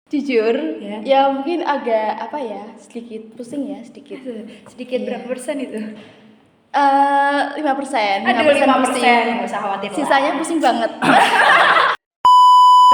Jujur, Ya. ya mungkin agak sedikit pusing ya, sedikit. Sedikit Iya. berapa persen itu? 5%. Aduh, 5%, pusing. nggak usah khawatir lah. Sisanya pusing banget.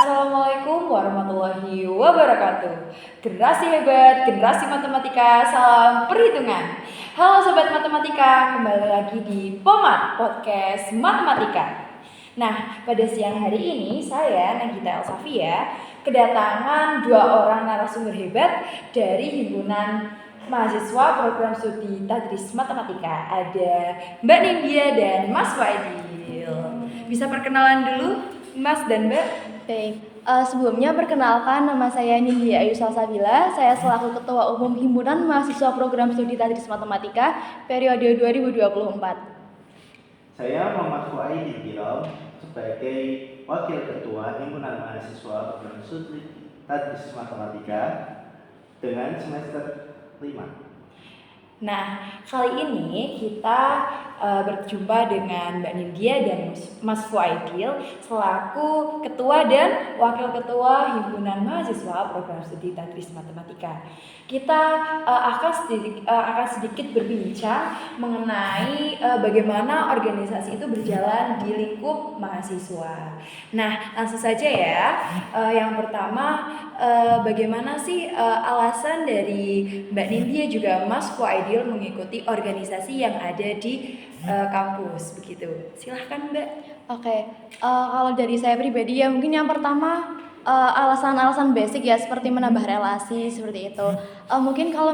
Assalamualaikum warahmatullahi wabarakatuh. Generasi hebat, generasi matematika, salam perhitungan. Halo sobat matematika, kembali lagi di Pomat Podcast Matematika. Nah, pada siang hari ini saya Nagita Elsafia kedatangan dua orang narasumber hebat dari himpunan mahasiswa program studi Tadris Matematika. Ada Mbak Nindya dan Mas Waidil. Bisa perkenalan dulu Mas dan Mbak? Baik, sebelumnya perkenalkan nama saya Nindya Ayu Salsabila. Saya selaku Ketua Umum Himpunan Mahasiswa Program Studi Tadris Matematika periode 2024. Saya Muhammad Fuaid sebagai Wakil Ketua Himpunan Mahasiswa Program Studi Tadris Matematika dengan semester 5. Nah, kali ini kita berjumpa dengan Mbak Nindya dan Mas Fuaidil selaku Ketua dan Wakil Ketua Himpunan Mahasiswa Program Studi Tadris Matematika. Kita akan sedikit berbincang mengenai bagaimana organisasi itu berjalan di lingkup mahasiswa. Nah, langsung saja ya. Yang pertama, bagaimana sih alasan dari Mbak Nindya juga Mas Fuaidil mengikuti organisasi yang ada di kampus begitu? Silahkan Mbak. Oke, kalau dari saya pribadi ya mungkin yang pertama alasan-alasan basic ya seperti menambah relasi seperti itu. Mungkin kalau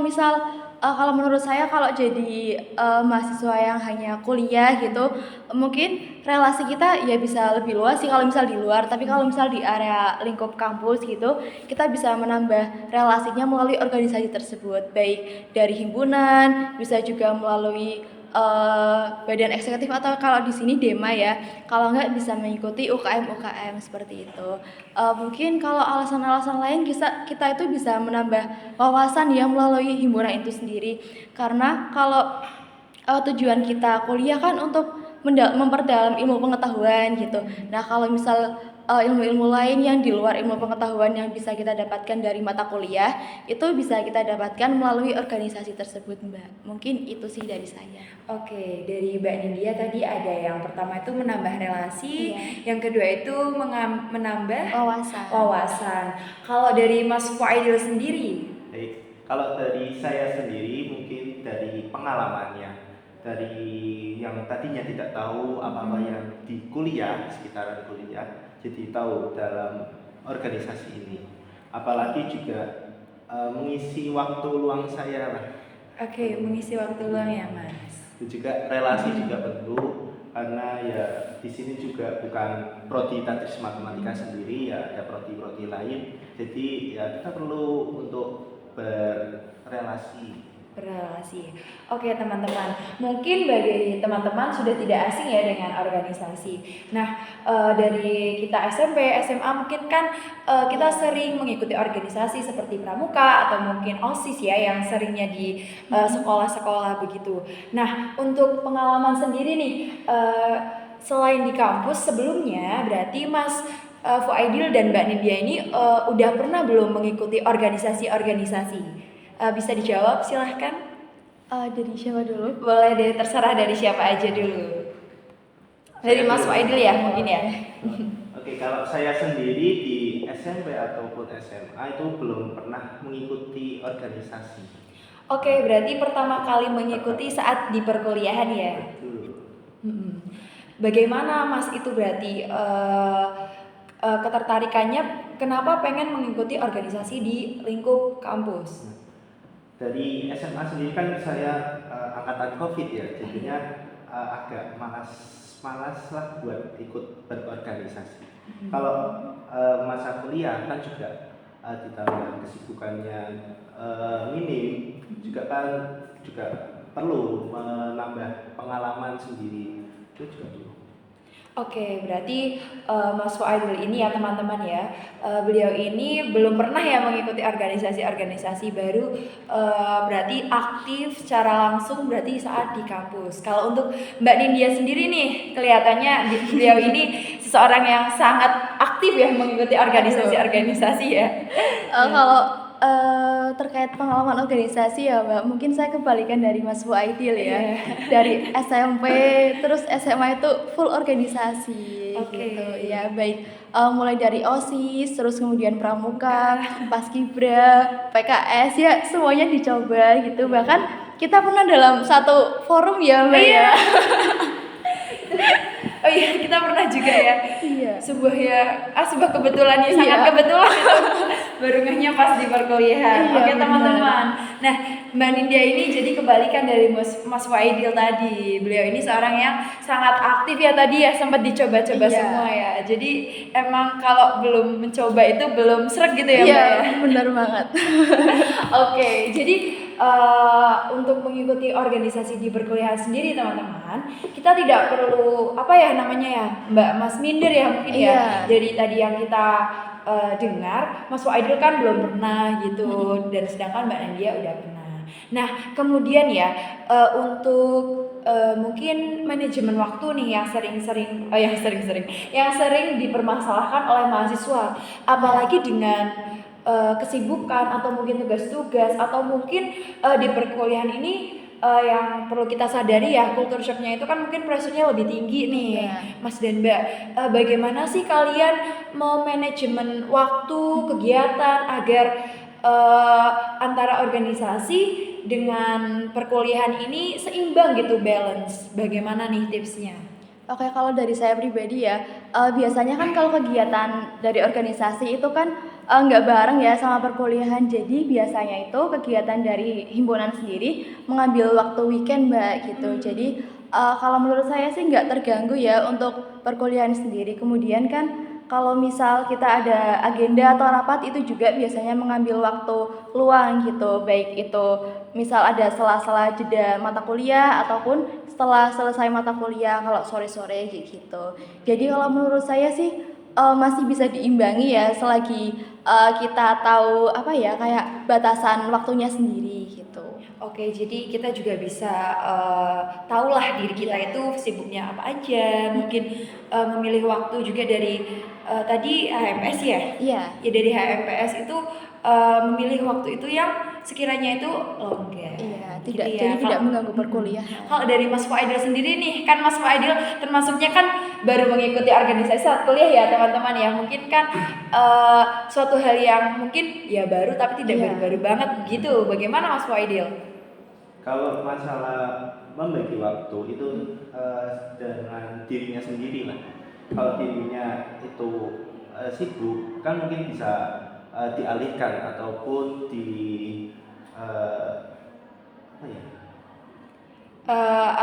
menurut saya kalau jadi mahasiswa yang hanya kuliah gitu, mungkin relasi kita ya bisa lebih luas sih kalau misal di luar. Tapi kalau misal di area lingkup kampus gitu, kita bisa menambah relasinya melalui organisasi tersebut, baik dari himpunan, bisa juga melalui badan eksekutif atau kalau di sini DEMA ya. Kalau enggak bisa mengikuti UKM seperti itu. Mungkin kalau alasan-alasan lain kita itu bisa menambah wawasan ya melalui himpunan itu sendiri. Karena kalau tujuan kita kuliah kan untuk memperdalam ilmu pengetahuan gitu. Nah, kalau misal ilmu-ilmu lain yang di luar ilmu pengetahuan yang bisa kita dapatkan dari mata kuliah, itu bisa kita dapatkan melalui organisasi tersebut, Mbak. Mungkin itu sih dari saya. Oke, dari Mbak Nindya tadi ada yang pertama itu menambah relasi, Iya. yang kedua itu menambah Wawasan. Kalau dari Mas Fuaidil sendiri? Baik, kalau dari saya sendiri mungkin dari pengalamannya, dari yang tadinya tidak tahu apa-apa yang di kuliah, sekitaran kuliah, jadi tahu dalam organisasi ini. Apalagi juga mengisi waktu luang saya lah. Oke, mengisi waktu luang ya Mas. Dan juga relasi juga perlu, karena ya di sini juga bukan prodi Tadris Matematika sendiri, ya ada prodi-prodi lain. Jadi ya kita perlu untuk berrelasi. Oke teman-teman, mungkin bagi teman-teman sudah tidak asing ya dengan organisasi. Nah, dari kita SMP, SMA mungkin kan kita sering mengikuti organisasi seperti pramuka atau mungkin OSIS ya yang seringnya di sekolah-sekolah begitu. Nah, untuk pengalaman sendiri nih, selain di kampus sebelumnya, berarti Mas Fuaidil dan Mbak Nindya ini udah pernah belum mengikuti organisasi-organisasi? Bisa dijawab silahkan. Dari siapa dulu? Boleh terserah dari siapa aja dulu. Dari Mas Waidil ya mungkin ya. Oke, kalau saya sendiri di SMP ataupun SMA itu belum pernah mengikuti organisasi. Oke, berarti pertama kali mengikuti saat di perkuliahan ya. Betul. Bagaimana Mas itu berarti ketertarikannya kenapa pengen mengikuti organisasi di lingkup kampus? Dari SMA sendiri kan saya angkatan COVID ya, jadinya agak malas lah buat ikut berorganisasi. Kalau masa kuliah kan juga ditambah kesibukannya minim, juga perlu menambah pengalaman sendiri, itu juga perlu. Oke, berarti Mas Fuaidil ini ya teman-teman ya, beliau ini belum pernah ya mengikuti organisasi-organisasi baru, berarti aktif secara langsung berarti saat di kampus. Kalau untuk Mbak Nindya sendiri nih, kelihatannya beliau ini seseorang yang sangat aktif ya mengikuti organisasi-organisasi ya. Kalau terkait pengalaman organisasi ya Mbak, mungkin saya kebalikan dari Mas Fuaidil ya. Dari SMP terus SMA itu full organisasi Oke. gitu ya, baik mulai dari OSIS, terus kemudian Pramuka, Paskibra, PKS ya semuanya dicoba gitu. Bahkan kita pernah dalam satu forum ya Mbak ya. Oh iya, kita pernah juga ya. Iya. Sebuah kebetulan yang sangat Iya. kebetulan itu baru ngehnya pas di perkuliahan. Iya, Oke benar. teman-teman. Nah, Mbak Nindya ini jadi kebalikan dari Mas Waidil tadi. Beliau ini seorang yang sangat aktif ya tadi ya, sempat dicoba-coba Iya. semua ya. Jadi emang kalau belum mencoba itu belum sreg gitu ya Mbak Iya, ya. benar banget. Oke, jadi untuk mengikuti organisasi di perkuliahan sendiri teman-teman, kita tidak perlu apa ya namanya ya, Mbak Mas minder ya mungkin ya. Iya. Dari tadi yang kita dengar, Mas Waidil kan belum pernah gitu, dan sedangkan Mbak Nandia udah pernah. Nah, kemudian ya untuk mungkin manajemen waktu nih yang sering dipermasalahkan oleh mahasiswa, apalagi dengan kesibukan atau mungkin tugas-tugas atau mungkin di perkuliahan ini yang perlu kita sadari ya, culture shocknya itu kan mungkin pressure-nya lebih tinggi nih. Iya. Mas dan Mbak, bagaimana sih kalian manajemen waktu kegiatan agar antara organisasi dengan perkuliahan ini seimbang gitu, balance? Bagaimana nih tipsnya? Oke, kalau dari saya pribadi ya, biasanya kan kalau kegiatan dari organisasi itu kan nggak bareng ya sama perkuliahan. Jadi biasanya itu kegiatan dari himpunan sendiri mengambil waktu weekend Mbak gitu. Jadi kalau menurut saya sih nggak terganggu ya untuk perkuliahan sendiri. Kemudian kan kalau misal kita ada agenda atau rapat itu juga biasanya mengambil waktu luang gitu, baik itu misal ada sela-sela jeda mata kuliah ataupun setelah selesai mata kuliah kalau sore-sore gitu. Jadi kalau menurut saya sih masih bisa diimbangi ya selagi kita tahu apa ya kayak batasan waktunya sendiri gitu. Oke, jadi kita juga bisa tahulah diri kita itu sibuknya apa aja, mungkin memilih waktu juga dari tadi HMS ya. Iya. Ya dari HMPS itu memilih waktu itu yang sekiranya itu longgar. Iya, gitu tidak ya. jadi tidak Kalau- mengganggu perkuliahan. Kalau dari Mas Faidil sendiri nih, kan Mas Faidil termasuknya kan baru mengikuti organisasi saat kuliah ya teman-teman ya. Mungkin kan suatu hal yang mungkin ya baru tapi tidak Iya. baru-baru banget gitu. Bagaimana Mas Faidil? Kalau masalah membagi waktu itu dengan dirinya sendiri lah. Kalau dirinya itu sibuk, kan mungkin bisa dialihkan ataupun apa ya?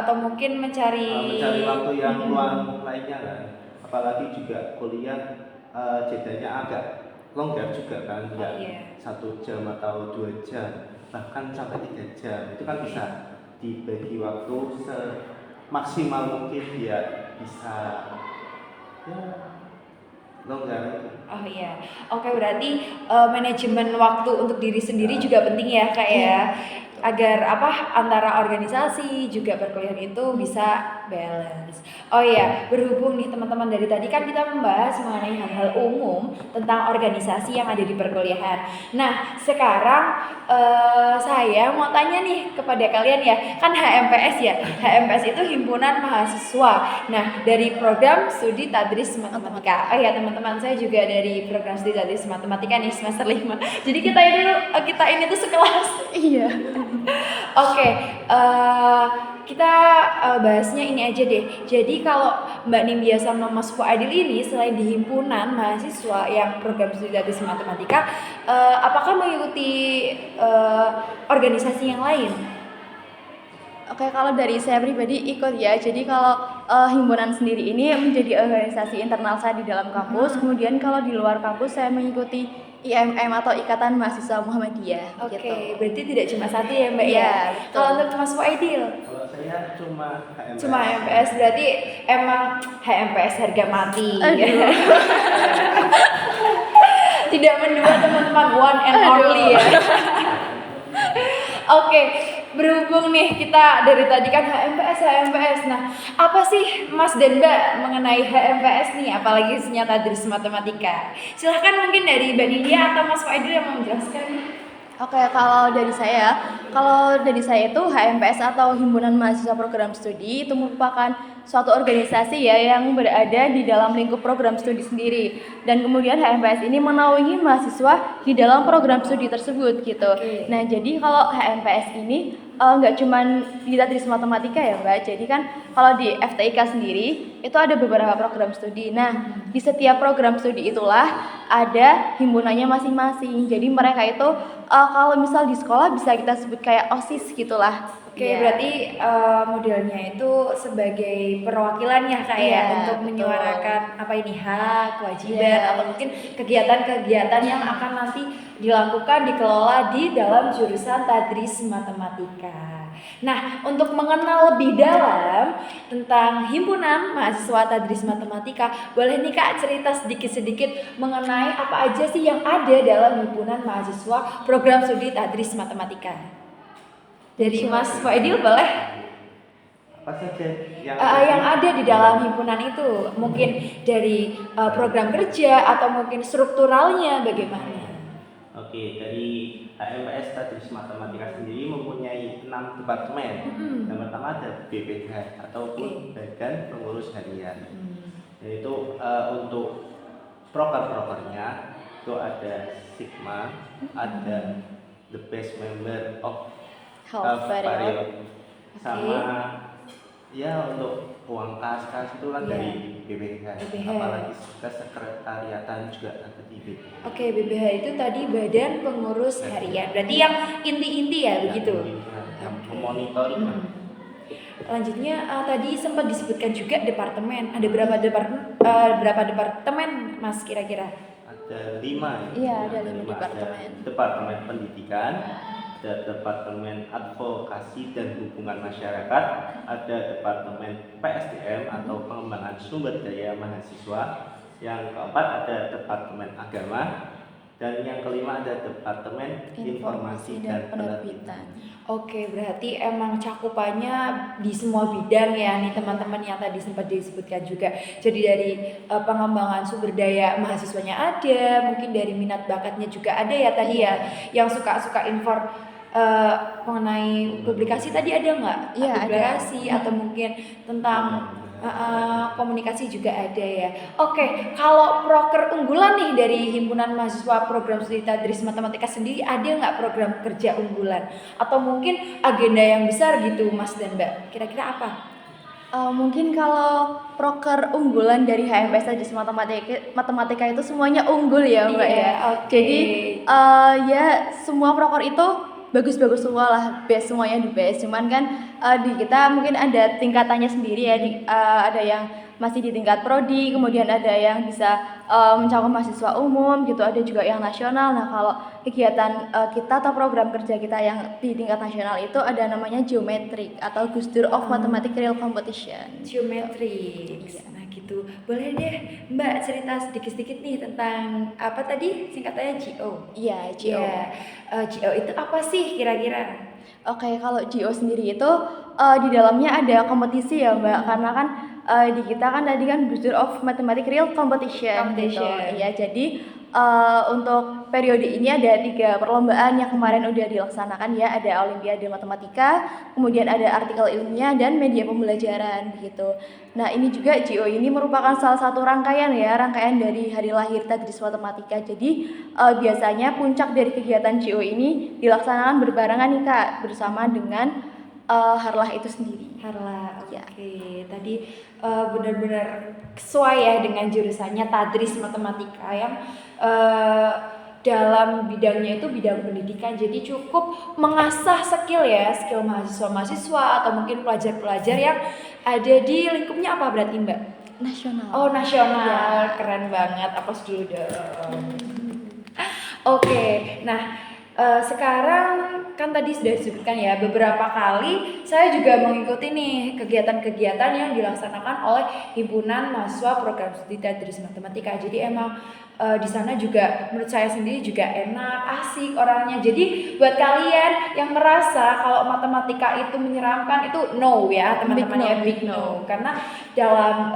Atau mungkin mencari Mencari waktu yang luang lainnya kan. Apalagi juga kuliah jedanya agak longgar juga kan, nggak iya. 1 jam atau 2 jam, bahkan sampai 3 jam. Itu kan bisa dibagi waktu semaksimal mungkin ya, bisa ya longgar itu. Oh iya, oke berarti manajemen waktu untuk diri sendiri juga penting ya kak ya, agar antara organisasi juga perkuliahan itu bisa balance. Oh iya, berhubung nih teman-teman dari tadi kan kita membahas mengenai hal-hal umum tentang organisasi yang ada di perkuliahan. Nah sekarang saya mau tanya nih kepada kalian ya, kan HMPS ya, HMPS itu himpunan mahasiswa. Nah dari program studi tadris matematika. Oh ya teman-teman, saya juga dari program studi tadris matematika nih semester 5. Jadi kita ini tuh sekelas. Iya. Oke, kita bahasnya ini aja deh. Jadi kalau Mbak Nindya sama Mas Fuadil ini selain di himpunan mahasiswa yang program studi tadris matematika, apakah mengikuti organisasi yang lain? Oke, kalau dari saya pribadi ikut ya. Jadi kalau himpunan sendiri ini menjadi organisasi internal saya di dalam kampus. Kemudian kalau di luar kampus saya mengikuti IMM atau Ikatan Mahasiswa Muhammadiyah. Oke, Gitu. berarti tidak cuma satu ya Mbak Iya, ya. betul. Kalau untuk Mas Fuadil? Kalau saya cuma HMPS. Cuma HMPS, berarti emang HMPS harga mati. Aduh. Tidak mendua teman-teman, one and only ya. Oke, berhubung nih kita dari tadi kan HMPS. Nah, apa sih Mas dan Mbak mengenai HMPS nih, apalagi khususnya tadris matematika? Silahkan mungkin dari Mbak Nidia atau Mas Faidil yang mau menjelaskan. Oke, kalau dari saya itu HMPS atau Himpunan Mahasiswa Program Studi itu merupakan suatu organisasi ya yang berada di dalam lingkup program studi sendiri. Dan kemudian HMPS ini menaungi mahasiswa di dalam program studi tersebut gitu. Oke. Nah, jadi kalau HMPS ini nggak cuman di tadris matematika ya Mbak. Jadi kan kalau di FTIK sendiri itu ada beberapa program studi. Nah, di setiap program studi itulah ada himpunannya masing-masing. Jadi mereka itu kalau misal di sekolah bisa kita sebut kayak OSIS gitulah. Oke, Iya. berarti modelnya itu sebagai perwakilan ya Kak ya, Iya, untuk betul. menyuarakan apa ini hak, kewajiban Iya. atau mungkin kegiatan-kegiatan yang akan nanti dilakukan dikelola di dalam jurusan tadris matematika. Nah, untuk mengenal lebih dalam tentang himpunan mahasiswa tadris matematika, boleh nih Kak cerita sedikit-sedikit mengenai apa aja sih yang ada dalam himpunan mahasiswa program studi tadris matematika. Dari Mas Faidil boleh? Apa saja Yang ada di dalam himpunan itu, mungkin dari program kerja atau mungkin strukturalnya bagaimana? Oke, dari HMPS Tadris Matematika sendiri mempunyai 6 departemen. Yang pertama ada BPH ataupun Badan Pengurus Harian. Yaitu untuk proker-prokernya itu ada Sigma, ada The Best Member of Health Period. sama ya untuk uang kas itu kan dari BPH. Apalagi kesekretariatan juga ada di BPH. Oke, BPH itu tadi Badan Pengurus Harian. Berarti yang inti-inti ya begitu. Yang memonitoring. Lanjutnya tadi sempat disebutkan juga departemen. Ada berapa departemen Mas kira-kira? Ada 5 ya. Iya, ada 5 Ada departemen. Departemen Pendidikan, ada Departemen Advokasi dan Hubungan Masyarakat, ada Departemen PSDM atau Pengembangan Sumber Daya Mahasiswa, yang keempat ada Departemen Agama, dan yang kelima ada Departemen Informasi dan Penerbitan. Oke, berarti emang cakupannya di semua bidang ya nih teman-teman yang tadi sempat disebutkan juga. Jadi dari pengembangan sumber daya mahasiswanya ada, mungkin dari minat bakatnya juga ada ya tadi ya. Yang suka-suka mengenai publikasi tadi ada nggak? Iya, ada. Publikasi atau mungkin tentang komunikasi juga ada ya. Oke, kalau proker unggulan nih dari himpunan mahasiswa program studi tadris matematika sendiri, ada nggak program kerja unggulan atau mungkin agenda yang besar gitu Mas dan Mbak? Kira-kira apa? Mungkin kalau proker unggulan dari HMPS tadris matematika itu semuanya unggul ya Mbak Iya, ya. oke. Jadi ya semua proker itu bagus-bagus semua lah, best, semuanya di best. Cuman kan di kita mungkin ada tingkatannya sendiri ya, ada yang masih di tingkat prodi, kemudian ada yang bisa mencakup mahasiswa umum gitu, ada juga yang nasional. Nah, kalau kegiatan kita atau program kerja kita yang di tingkat nasional itu ada namanya Geometric atau Gusdur of Mathematical Competition. Geometri. Nah gitu. Boleh deh Mbak cerita sedikit-sedikit nih tentang apa tadi singkatannya GO. Iya, GO. Iya. GO itu apa sih kira-kira? Oke, kalau GO sendiri itu di dalamnya ada kompetisi ya Mbak, karena kan di kita kan tadi kan Bachelor of Mathematical Competition gitu. Iya, jadi untuk periode ini ada 3 perlombaan yang kemarin udah dilaksanakan ya, ada Olimpiade Matematika, kemudian ada artikel ilmiah dan media pembelajaran begitu. Nah, ini juga GO ini merupakan salah satu rangkaian dari hari lahir Tadris Matematika. Jadi biasanya puncak dari kegiatan GO ini dilaksanakan berbarengan nih Kak, bersama dengan Harlah itu sendiri. Harlah, oke. Ya. Tadi benar-benar sesuai ya dengan jurusannya Tadris Matematika yang dalam bidangnya itu bidang pendidikan. Jadi cukup mengasah skill mahasiswa-mahasiswa atau mungkin pelajar-pelajar yang ada di lingkupnya apa berarti Mbak? Nasional. Oh, nasional. Keren banget. Aplaus dulu dong. Oke. Nah, sekarang kan tadi sudah disebutkan ya, beberapa kali saya juga mengikuti nih kegiatan-kegiatan yang dilaksanakan oleh himpunan mahasiswa program studi Tadris Matematika. Jadi emang di sana juga menurut saya sendiri juga enak, asik orangnya. Jadi buat kalian yang merasa kalau matematika itu menyeramkan, itu no ya teman-teman ya, big no. Karena dalam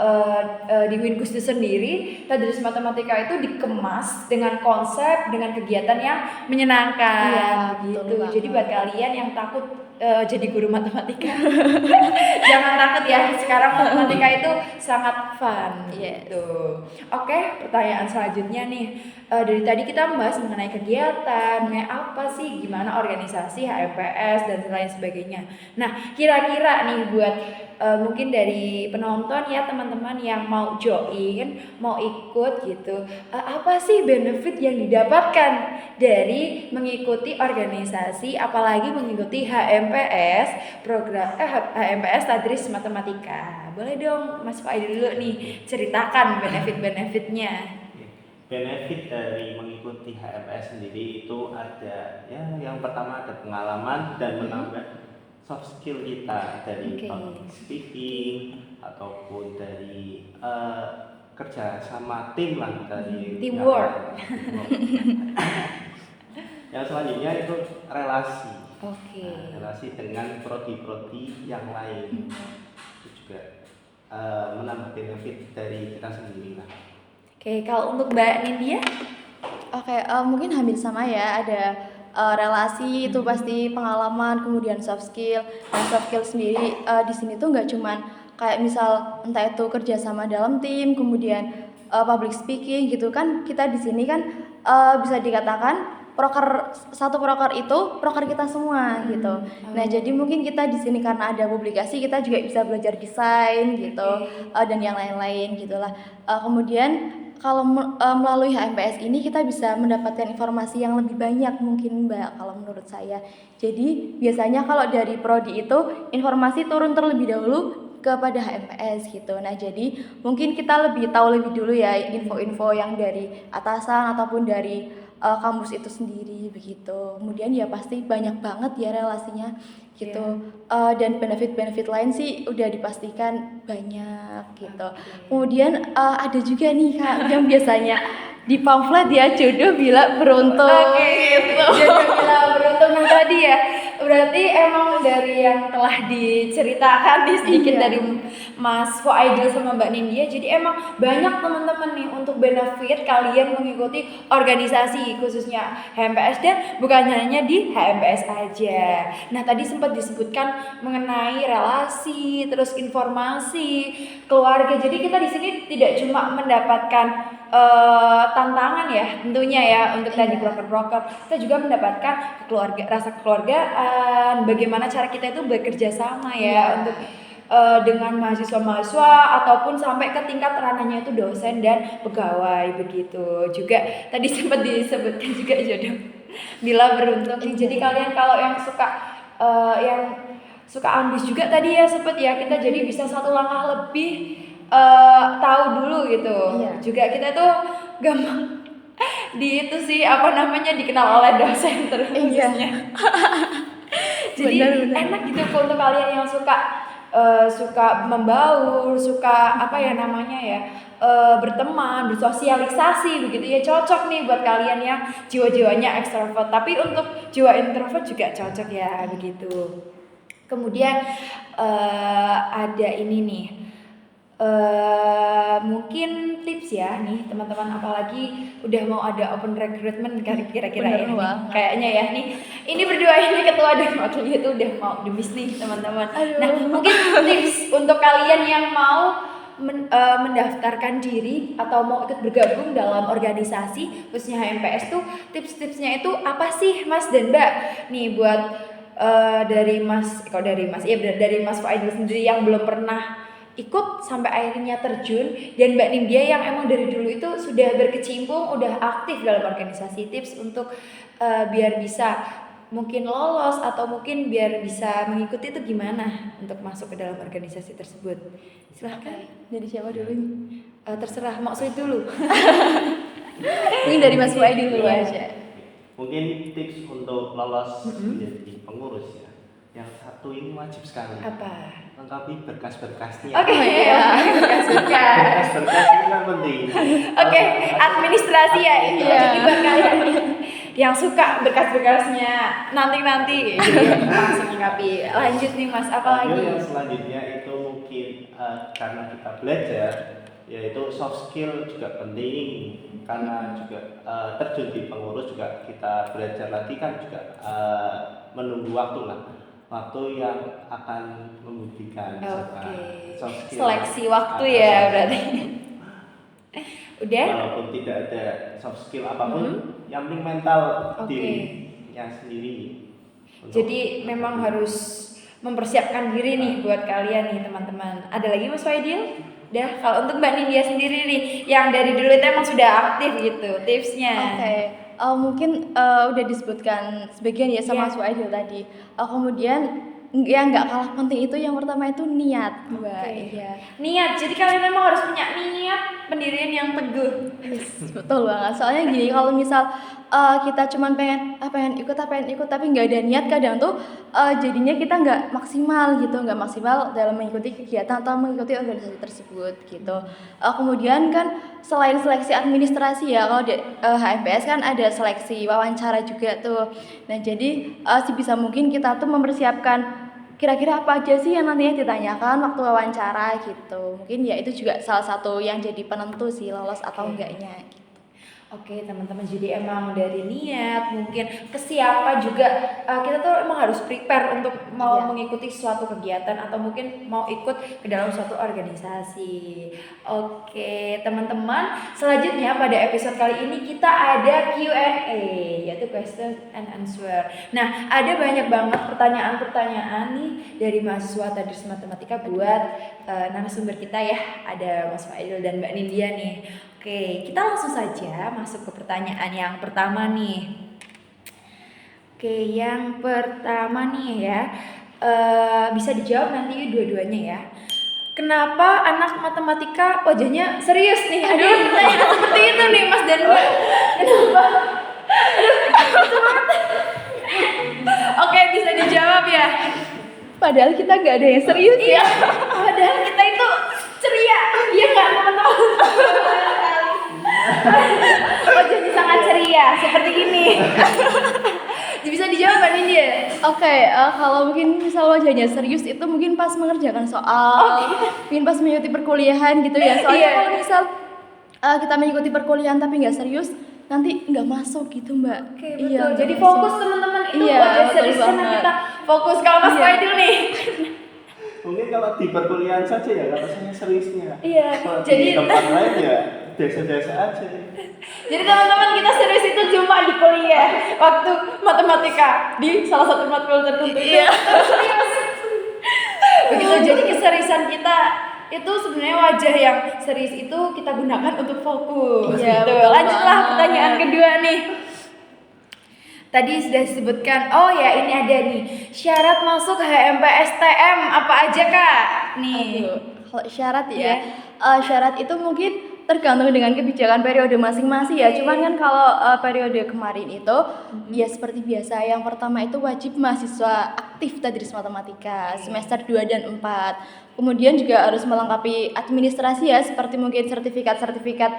di Winkus itu sendiri Tadris Matematika itu dikemas dengan konsep, dengan kegiatan yang menyenangkan. Iya, gitu. betul banget. Jadi buat kalian yang takut jadi guru matematika, jangan takut ya. Sekarang matematika itu sangat fun. Yes. Gitu. Oke, pertanyaan selanjutnya nih. Dari tadi kita membahas mengenai kegiatan, mengenai apa sih, gimana organisasi HMPS dan lain sebagainya. Nah, kira-kira nih buat mungkin dari penonton ya teman-teman yang mau join, mau ikut gitu, apa sih benefit yang didapatkan dari mengikuti organisasi, apalagi mengikuti HMPS program HMPS Tadris Matematika? Boleh dong Mas Faid dulu nih ceritakan benefit-benefitnya. Benefit dari mengikuti HMPS sendiri itu ada ya, yang pertama ada pengalaman dan menambah soft skill kita dari public speaking ataupun dari kerja sama tim lah, dari Teamwork. Yang selanjutnya itu relasi. Oke. Relasi dengan prodi-prodi yang lain itu juga menambah benefit dari kita sendiri lah. Oke, kalau untuk Mbak Nindya? Oke, mungkin hampir sama ya, ada relasi itu pasti, pengalaman, kemudian soft skill. Nah, soft skill sendiri di sini tuh nggak cuman kayak misal entah itu kerja sama dalam tim, kemudian public speaking gitu kan. Kita di sini kan bisa dikatakan satu proker itu proker kita semua gitu. Nah, jadi mungkin kita di sini karena ada publikasi, kita juga bisa belajar desain gitu, dan yang lain-lain gitulah. Kemudian kalau melalui HMPS ini kita bisa mendapatkan informasi yang lebih banyak mungkin Mbak, kalau menurut saya. Jadi biasanya kalau dari prodi itu informasi turun terlebih dahulu kepada HMPS gitu. Nah, jadi mungkin kita lebih tahu lebih dulu ya info-info yang dari atasan ataupun dari kampus itu sendiri begitu. Kemudian ya pasti banyak banget ya relasinya gitu. Dan benefit-benefit lain sih udah dipastikan banyak gitu. Kemudian ada juga nih Kak yang biasanya di pamflet ya, jodoh bila beruntung. Gitu. Jodoh bila beruntung. Nah, tadi ya berarti emang dari yang telah diceritakan nih sedikit dari Mas Fuaidil sama Mbak Nindya, jadi emang banyak teman-teman nih untuk benefit kalian mengikuti organisasi khususnya HMPS, dan bukan hanya di HMPS aja. Nah, tadi sempat disebutkan mengenai relasi, terus informasi, keluarga. Jadi kita di sini tidak cuma mendapatkan tantangan ya tentunya ya untuk tadi broker-broker, kita juga mendapatkan rasa kekeluargaan, bagaimana cara kita itu bekerja sama ya untuk dengan mahasiswa-mahasiswa ataupun sampai ke tingkat ranahnya itu dosen dan pegawai begitu. Juga tadi sempat disebutkan juga jodoh bila beruntung. Jadi kalian kalau yang suka ambis juga tadi ya sempat ya, kita jadi bisa satu langkah lebih tahu dulu gitu. Juga kita tuh gampang itu sih dikenal oleh dosen terus. Jadi bener. Enak gitu untuk kalian yang suka membaur, suka berteman, bersosialisasi begitu ya, cocok nih buat kalian yang jiwa-jiwanya ekstrovert. Tapi untuk jiwa introvert juga cocok ya begitu. Kemudian ada ini nih. Mungkin tips ya nih teman-teman, apalagi udah mau ada open recruitment kira-kira ya nih, kayaknya ya nih ini berdua ini ketua dan wakilnya itu udah mau demis nih teman-teman. Nah, mungkin tips untuk kalian yang mau mendaftarkan diri atau mau ikut bergabung dalam organisasi khususnya HMPS tuh, tips-tipsnya itu apa sih Mas dan Mbak nih buat dari Mas Faidil sendiri yang belum pernah ikut sampai akhirnya terjun, dan Mbak Nindya yang emang dari dulu itu sudah berkecimpung, udah aktif dalam organisasi. Tips untuk biar bisa mungkin lolos atau mungkin biar bisa mengikuti itu gimana untuk masuk ke dalam organisasi tersebut? Silahkan. Dari siapa dulu nih? Terserah, maksud dulu. Mungkin dari Mas Fuaidil dulu aja. Mungkin tips untuk lolos menjadi pengurus ya. Yang satu ini wajib sekali. Apa? Lengkapi berkas-berkasnya. Oke, berkas-berkas. Berkas-berkas ini kan penting. Oke, administrasi ya itu. Iya. Jadi buat kalian yang suka berkas-berkasnya nanti langsung lengkapi. Lanjut nih Mas, apa Lalu lagi? yang selanjutnya itu mungkin karena kita belajar, yaitu soft skill juga penting karena juga terjun di pengurus juga kita belajar lagi kan juga menunggu waktu lah, waktu yang akan membuktikan Oke. soft skill. Seleksi waktu ya berarti. Udah? Walaupun tidak ada soft skill apapun, yang penting mental Oke. dirinya sendiri. Untuk- Jadi memang harus mempersiapkan diri nih buat kalian nih teman-teman. Ada lagi Mas Faidil? Udah, kalau untuk Mbak Nindya sendiri nih, yang dari dulu itu emang sudah aktif gitu, tipsnya. Oke, mungkin udah disebutkan sebagian ya sama Iya. Suaidil tadi. Kemudian yang nggak kalah penting itu yang pertama itu niat, Mbak. Oke. Iya. Niat, jadi kalian memang harus punya niat pendirian yang teguh. Yes, betul banget. Soalnya gini, kalau misal kita cuman pengen ikut tapi nggak ada niat, kadang tuh jadinya kita nggak maksimal gitu, nggak maksimal dalam mengikuti kegiatan atau mengikuti organisasi tersebut gitu. Kemudian kan selain seleksi administrasi ya, kalau di HMPS kan ada seleksi wawancara juga tuh. Nah jadi sebisa mungkin kita tuh mempersiapkan kira-kira apa aja sih yang nantinya ditanyakan waktu wawancara gitu. Mungkin ya itu juga salah satu yang jadi penentu sih lolos atau Oke. enggaknya gitu. Oke teman-teman, jadi emang dari niat, mungkin kesiapan juga kita tuh emang harus prepare untuk mau Iya. mengikuti suatu kegiatan atau mungkin mau ikut ke dalam suatu organisasi. Oke teman-teman, selanjutnya pada episode kali ini kita ada Q&A, yaitu question and answer. Nah ada banyak banget pertanyaan-pertanyaan nih dari mahasiswa Tadris Matematika buat narasumber kita ya, ada Mas Faidil dan Mbak Nindya nih. Oke, kita langsung saja masuk ke pertanyaan yang pertama nih. Oke, yang pertama nih ya, bisa dijawab nanti dua-duanya ya. Kenapa anak matematika wajahnya serius nih? Aduh, pertanyaan seperti itu nih Mas dan Mbak. Kenapa? Oke, bisa dijawab ya. Padahal kita nggak ada yang serius Iya, ya. padahal kita itu ceria. Iya nggak teman-teman? Wajahnya sangat ceria seperti ini. Bisa dijawab Mbak Nindya? Oke, kalau mungkin misal wajahnya serius itu mungkin pas mengerjakan soal, mungkin pas mengikuti perkuliahan gitu ya. Soalnya Iya. kalau misal kita mengikuti perkuliahan tapi nggak serius, nanti nggak masuk gitu Mbak. Oke, betul. Iya, Jadi nggak fokus masuk. teman-teman itu Iya, wajah betul serius karena banget. kita fokus. Kalau Mas Iya. Faidil nih. Mungkin kalau di perkuliahan saja ya, kalau saya seriusnya. Iya, Kalau jadi- di tempat lain ya biasa-biasa aja. Jadi teman-teman kita serius itu cuma di kuliah waktu matematika di salah satu matkul tertentu itu serius. Begitu, jadi keseriusan kita itu sebenarnya wajah yang serius itu kita gunakan untuk fokus. Iya, gitu. betul Lanjutlah banget. pertanyaan kedua nih. Tadi sudah disebutkan, oh ya ini ada nih syarat masuk HMPSTM apa aja Kak? Nih. Aduh, kalau syarat Iya. ya, syarat itu mungkin tergantung dengan kebijakan periode masing-masing ya. Cuman kan kalau periode kemarin itu ya seperti biasa. Yang pertama itu wajib mahasiswa aktif Tadris Matematika semester 2 dan 4. Kemudian juga harus melengkapi administrasi ya, seperti mungkin sertifikat-sertifikat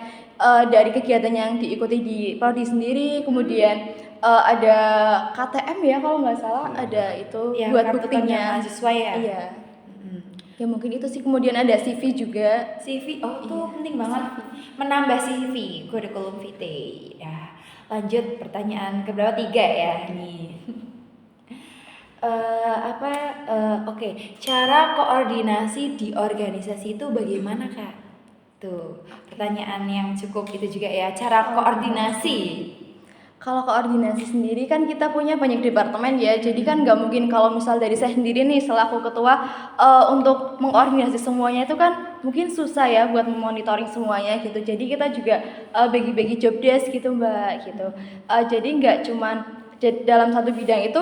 dari kegiatan yang diikuti di prodi sendiri. Kemudian ada KTM ya kalau nggak salah, ada itu Ya, buat kartu tanda buktinya. mahasiswa ya. Iya. Mm. Ya mungkin itu sih, kemudian ada CV juga. CV, oh itu Iya. penting banget menambah CV, kurikulum vitae. Ya, lanjut pertanyaan keberapa? 3 ya nih. Oke, cara koordinasi di organisasi itu bagaimana Kak? Tuh, pertanyaan yang cukup itu juga ya, cara koordinasi. Kalau koordinasi sendiri kan kita punya banyak departemen ya, jadi kan nggak mungkin kalau misal dari saya sendiri nih selaku ketua untuk mengkoordinasi semuanya itu kan mungkin susah ya buat memonitoring semuanya gitu. Jadi kita juga bagi-bagi job desk gitu Mbak gitu. Jadi nggak cuman dalam satu bidang itu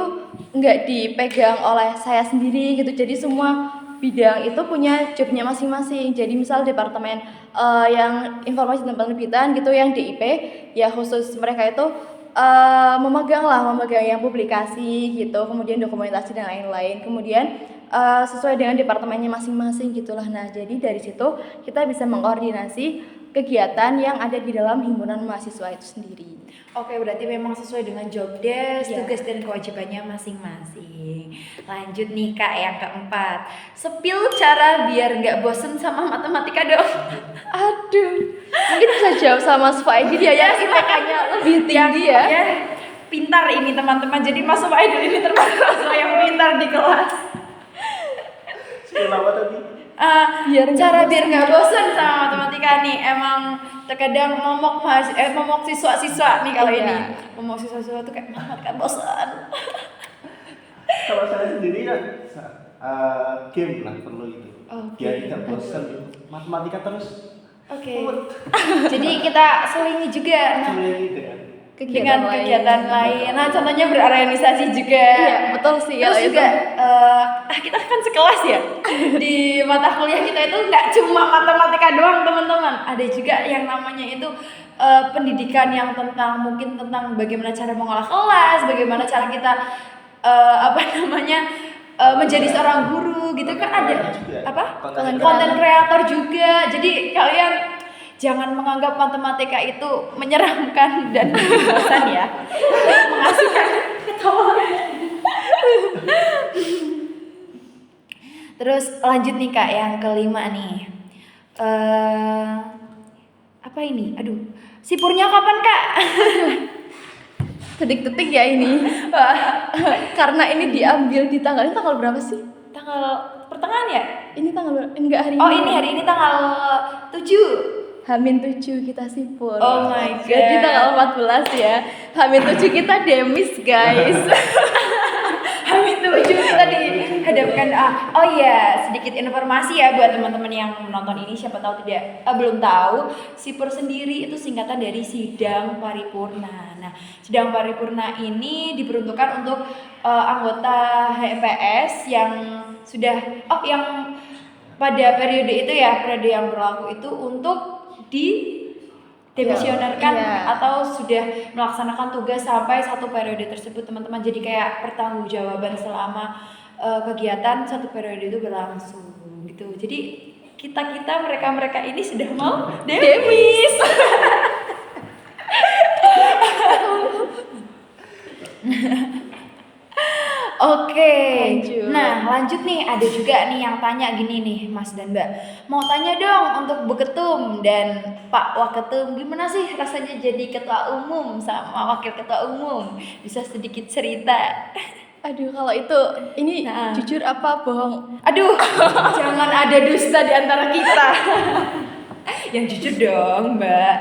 nggak dipegang oleh saya sendiri gitu. Jadi semua bidang itu punya jobnya masing-masing. Jadi misal departemen yang informasi dan penerbitan gitu, yang DIP ya khusus mereka itu memegang yang publikasi gitu, kemudian dokumentasi dan lain-lain, kemudian sesuai dengan departemennya masing-masing gitulah. Nah, jadi dari situ kita bisa mengkoordinasi kegiatan yang ada di dalam himpunan mahasiswa itu sendiri. Oke, berarti memang sesuai dengan job desk, Iya. tugas dan kewajibannya masing-masing. Lanjut nih Kak, yang keempat. Spill cara biar nggak bosen sama matematika dong. Aduh, mungkin bisa jawab sama Mas Faidil ya, yang IPK-nya lebih tinggi ya. Pintar ini teman-teman. Jadi Mas Faidil ini termasuk mahasiswa yang pintar di kelas. Skill apa tadi? Cara biar nggak bosan sama matematika nih, emang terkadang momok siswa-siswa nih kalau Iya. ini momok siswa-siswa tuh kayak matematika bosan. Kalau saya sendiri kan game lah perlu itu. Oke. Biar tidak bosan gitu. Matematika terus. Oke. Jadi kita selingi juga Selingi dengan dengan kegiatan lain. Nah, contohnya berorganisasi juga. Iya, betul sih. Terus kalau juga itu. kita kan sekelas ya. Di mata kuliah kita itu nggak cuma matematika doang, teman-teman. Ada juga yang namanya itu pendidikan yang mungkin tentang bagaimana cara mengolah kelas, bagaimana cara kita menjadi seorang guru gitu kan ada juga. apa? Konten Konten kreator juga. Jadi kalian jangan menganggap matematika itu menyeramkan dan bosan ya. Mengasihkan ketawa. Terus lanjut nih Kak, yang kelima nih. Apa ini? Aduh, sipurnya kapan Kak? Detik-detik ya ini. Karena ini diambil di tanggal berapa sih? Tanggal pertengahan ya? Ini tanggal enggak hari Oh, ini. hari ini tanggal 7. H-7 kita sipur. Oh my god. Jadi tanggal 14 ya. H-7 kita demis, guys. H-7 kita dihadapkan. Oh iya, sedikit informasi ya buat teman-teman yang menonton ini, siapa tahu belum tahu, sipur sendiri itu singkatan dari sidang paripurna. Nah, sidang paripurna ini diperuntukkan untuk anggota HMPS yang sudah yang pada periode itu ya, periode yang berlaku itu untuk demisionerkan Iya. atau sudah melaksanakan tugas sampai satu periode tersebut, teman-teman. Jadi kayak pertanggungjawaban selama kegiatan satu periode itu berlangsung gitu. Jadi mereka ini sudah mau demis. Oke. Lanjut. Nah, lanjut nih, ada juga nih yang tanya gini nih, Mas dan Mbak. Mau tanya dong untuk Bu Ketum dan Pak Waketum, gimana sih rasanya jadi ketua umum sama wakil ketua umum? Bisa sedikit cerita? Aduh, kalau itu ini Nah. jujur apa bohong? Aduh, jangan ada dusta di antara kita. Yang jujur dong, Mbak.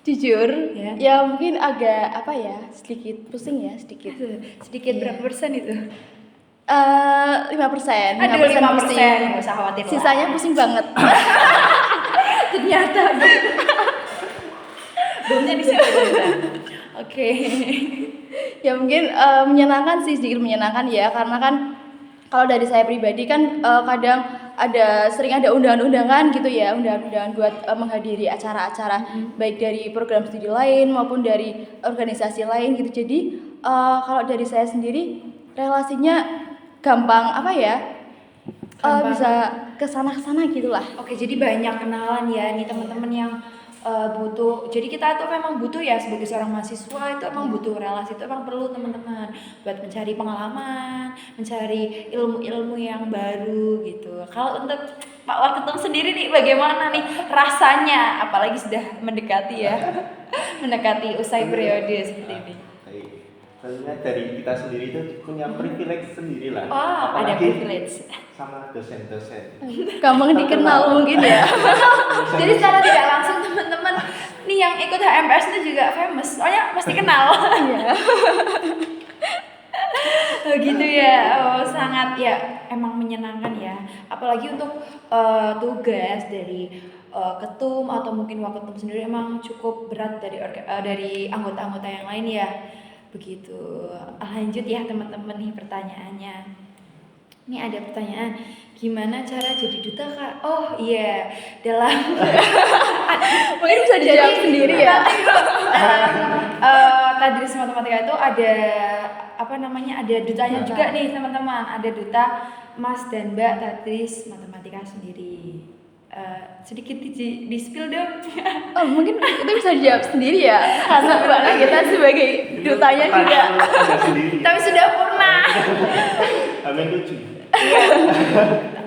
Jujur, Ya. ya mungkin agak sedikit pusing ya, sedikit. Sedikit berapa persen itu? 5%. Aduh, 5%. pusing. Nggak usah khawatir lah. Sisanya pusing banget. Ternyata bomnya di situ. Oke. Ya mungkin menyenangkan sih, sedikit menyenangkan ya, karena kan kalau dari saya pribadi kan kadang sering ada undangan-undangan gitu ya, undangan-undangan buat menghadiri acara-acara baik dari program studi lain maupun dari organisasi lain gitu. Jadi kalau dari saya sendiri relasinya gampang Gampang. bisa kesana gitulah. Oke, jadi banyak kenalan ya nih teman-teman yang butuh. Jadi kita tuh memang butuh ya sebagai seorang mahasiswa itu emang butuh relasi, itu emang perlu teman-teman buat mencari pengalaman, mencari ilmu-ilmu yang baru gitu. Kalau untuk Pak Waketum sendiri nih bagaimana nih rasanya, apalagi sudah mendekati ya, mendekati usai periode seperti ini. Baik. Tentunya dari kita sendiri itu punya privilege sendiri lah. Oh, ada Apalagi privilege. sama dosen-dosen. Gampang dikenal mungkin ya. Jadi secara tidak langsung teman-teman nih yang ikut HMPS itu juga famous, soalnya pasti kenal. Iya. Oh gitu ya, sangat ya emang menyenangkan ya. Apalagi untuk tugas dari ketum atau mungkin waketum sendiri emang cukup berat dari anggota-anggota yang lain ya. Begitu. Lanjut ya teman-teman nih pertanyaannya. Ini ada pertanyaan, gimana cara jadi duta Kak? Oh iya, dalam Mungkin bisa dijawab sendiri ya. Tadris Matematika itu ada apa namanya? Ada dutanya juga nih teman-teman. Ada duta Mas dan Mbak Tadris Matematika sendiri. Sedikit di spill dong. Oh, mungkin itu bisa dijawab sendiri ya. Karena Mbak Nagita sebagai dutanya juga. Anda sendiri. Tapi sudah pernah. Amin lucu.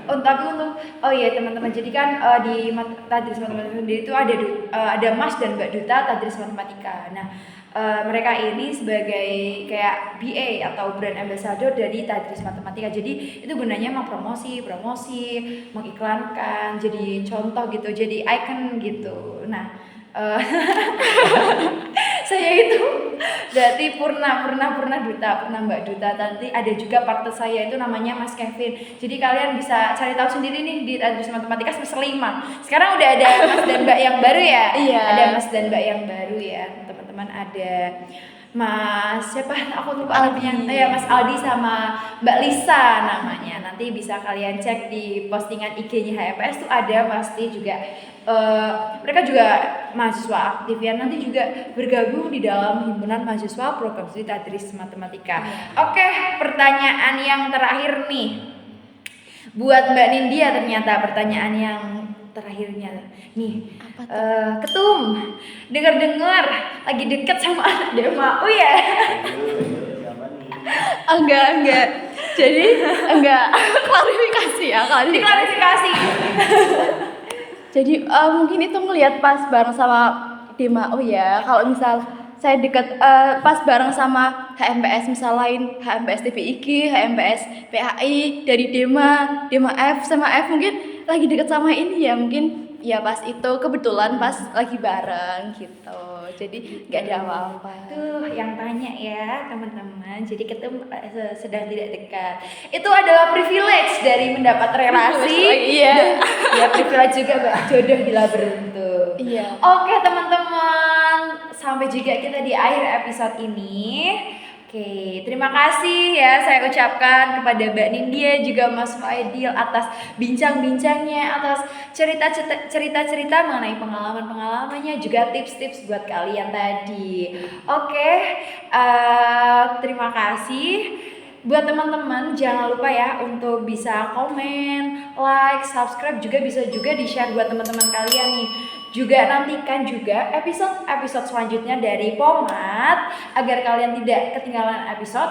Tapi untuk teman-teman, jadi kan di Tadris Matematika sendiri itu ada Mas dan Mbak Duta Tadris Matematika. Nah, mereka ini sebagai kayak BA atau brand ambassador dari Tadris Matematika. Jadi itu gunanya emang promosi, mengiklankan, jadi contoh gitu, jadi icon gitu. Nah, saya itu berarti pernah duta, pernah Mbak Duta. Nanti ada juga partner saya itu namanya Mas Kevin. Jadi kalian bisa cari tahu sendiri nih di Tadris Matematika semester 5. Sekarang udah ada Mas dan Mbak yang baru ya. Iya. Ada Mas dan Mbak yang baru ya, teman-teman. Ada Mas siapa? Aku lupa namanya. Ya, Mas Aldi sama Mbak Lisa namanya. Nanti bisa kalian cek di postingan IG-nya HMPS tuh ada pasti juga. Mereka juga mahasiswa aktif ya, nanti juga bergabung di dalam himpunan mahasiswa program studi Tadris Matematika. Oke, pertanyaan yang terakhir nih buat Mbak Nindya, ternyata pertanyaan yang terakhirnya nih. Ketum, dengar lagi deket sama anak Dema. Oh ya. Enggak. Jadi enggak klarifikasi ya kali. Diklarifikasi. Jadi mungkin itu ngelihat pas bareng sama Dema. Oh ya, kalau misal saya dekat pas bareng sama HMPS misal lain, HMPS TPIG, HMPS PAI dari Dema F sama F mungkin lagi dekat sama ini ya, mungkin ya pas itu kebetulan pas lagi bareng gitu. Jadi nggak ada apa-apa. Tuh yang tanya ya teman-teman, jadi ketemu sedang tidak dekat. Itu adalah privilege dari mendapat relasi. Iya. Ya privilege juga Mbak, jodoh bila beruntung. Iya. Oke teman-teman, sampai juga kita di akhir episode ini. Oke, terima kasih ya saya ucapkan kepada Mbak Nindya juga Mas Faidil atas bincang-bincangnya, atas cerita-cerita mengenai pengalaman-pengalamannya, juga tips-tips buat kalian tadi. Oke, terima kasih. Buat teman-teman jangan lupa ya untuk bisa komen, like, subscribe, juga bisa juga di-share buat teman-teman kalian nih. Juga nantikan juga episode selanjutnya dari Pomat agar kalian tidak ketinggalan episode.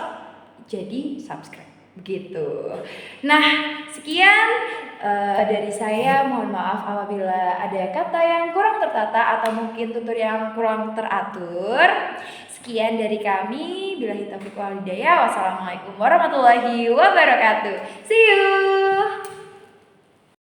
Jadi subscribe begitu. Nah, sekian dari saya. Mohon maaf apabila ada kata yang kurang tertata atau mungkin tutur yang kurang teratur. Sekian dari kami. Billahi taufiq wal hidayah. Wassalamualaikum warahmatullahi wabarakatuh. See you.